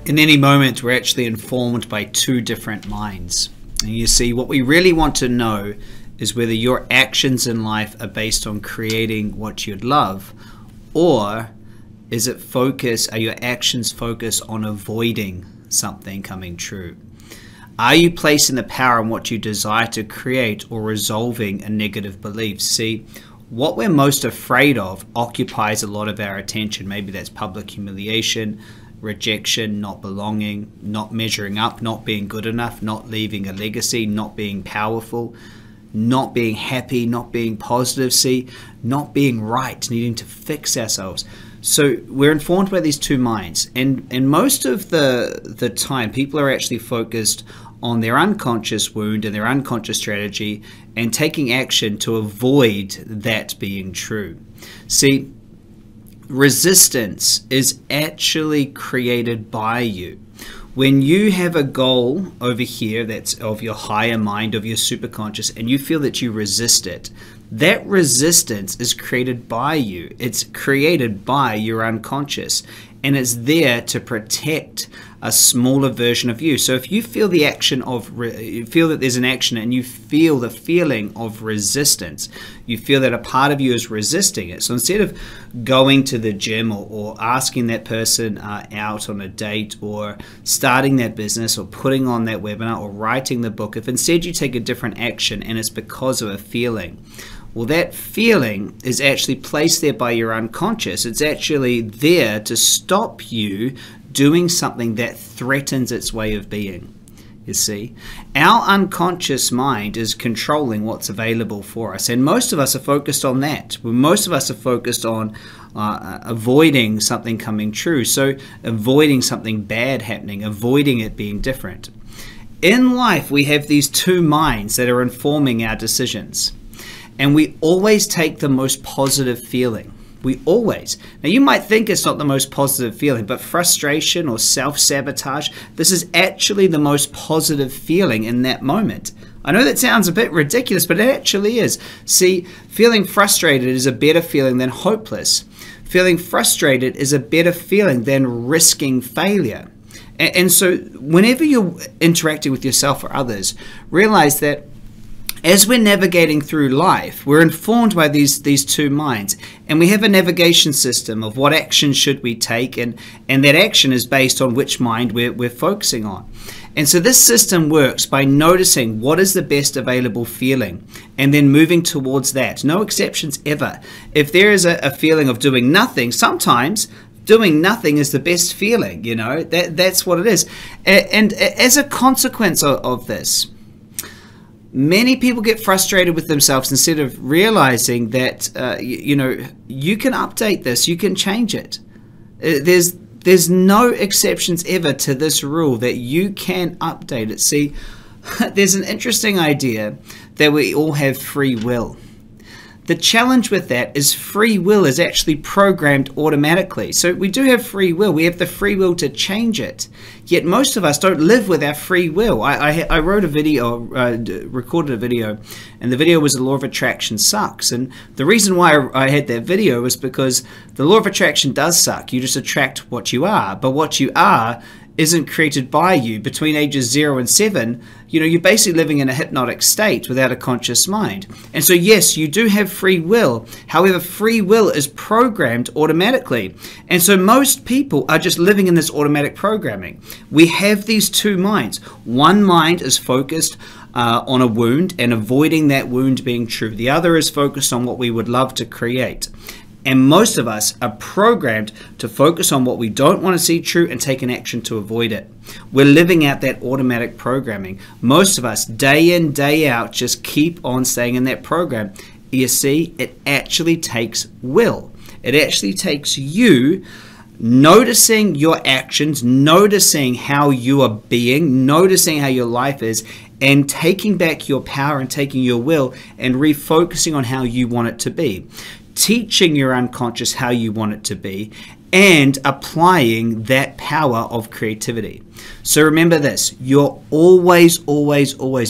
In any moment, we're actually informed by two different minds. And you see, what we really want to know is whether your actions in life are based on creating what you'd love, or are your actions focused on avoiding something coming true? Are you placing the power in what you desire to create or resolving a negative belief? See, what we're most afraid of occupies a lot of our attention. Maybe that's public humiliation, rejection, not belonging, not measuring up, not being good enough, not leaving a legacy, not being powerful, not being happy, not being positive, see, not being right, needing to fix ourselves. So we're informed by these two minds, and most of the time people are actually focused on their unconscious wound and their unconscious strategy and taking action to avoid that being true. See, resistance is actually created by you. When you have a goal over here that's of your higher mind, of your superconscious, and you feel that you resist it, that resistance is created by you. It's created by your unconscious, and it's there to protect a smaller version of you. So if you feel the action of, you feel that there's an action and you feel the feeling of resistance, you feel that a part of you is resisting it. So instead of going to the gym or asking that person out on a date or starting that business or putting on that webinar or writing the book, if instead you take a different action and it's because of a feeling, well, that feeling is actually placed there by your unconscious. It's actually there to stop you doing something that threatens its way of being. You see, our unconscious mind is controlling what's available for us, and most of us are focused on that. Most of us are focused on avoiding something coming true, so avoiding something bad happening, avoiding it being different. In life, we have these two minds that are informing our decisions, and we always take the most positive feeling. We always. Now you might think it's not the most positive feeling, but frustration or self-sabotage, this is actually the most positive feeling in that moment. I know that sounds a bit ridiculous, but it actually is. See, feeling frustrated is a better feeling than hopeless. Feeling frustrated is a better feeling than risking failure. And so whenever you're interacting with yourself or others, realize that as we're navigating through life, we're informed by these two minds, and we have a navigation system of what action should we take, and that action is based on which mind we're focusing on. And so this system works by noticing what is the best available feeling and then moving towards that. No exceptions ever. If there is a feeling of doing nothing, sometimes doing nothing is the best feeling, you know, that's what it is. And as a consequence of this, many people get frustrated with themselves instead of realizing that, you know, you can update this, you can change it. There's no exceptions ever to this rule that you can update it. See, there's an interesting idea that we all have free will. The challenge with that is free will is actually programmed automatically. So we do have free will. We have the free will to change it. Yet most of us don't live with our free will. I wrote a video, recorded a video, and the video was The Law of Attraction Sucks. And the reason why I had that video was because the law of attraction does suck. You just attract what you are. But what you are isn't created by you. Between ages 0 and 7, you know, you're basically living in a hypnotic state without a conscious mind. And so yes, you do have free will. However, free will is programmed automatically. And so most people are just living in this automatic programming. We have these two minds. One mind is focused on a wound and avoiding that wound being true. The other is focused on what we would love to create. And most of us are programmed to focus on what we don't want to see true and take an action to avoid it. We're living out that automatic programming. Most of us, day in, day out, just keep on staying in that program. You see, it actually takes will. It actually takes you noticing your actions, noticing how you are being, noticing how your life is, and taking back your power and taking your will and refocusing on how you want it to be. Teaching your unconscious how you want it to be and applying that power of creativity. So remember this, you're always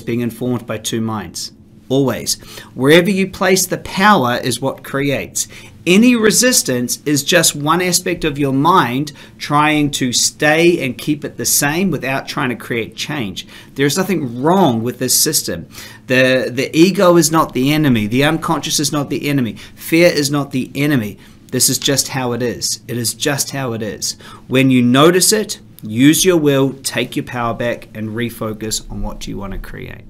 being informed by two minds. Always. Wherever you place the power is what creates. Any resistance is just one aspect of your mind trying to stay and keep it the same without trying to create change. There's nothing wrong with this system. The ego is not the enemy. The unconscious is not the enemy. Fear is not the enemy. This is just how it is. It is just how it is. When you notice it, use your will, take your power back, and refocus on what you want to create.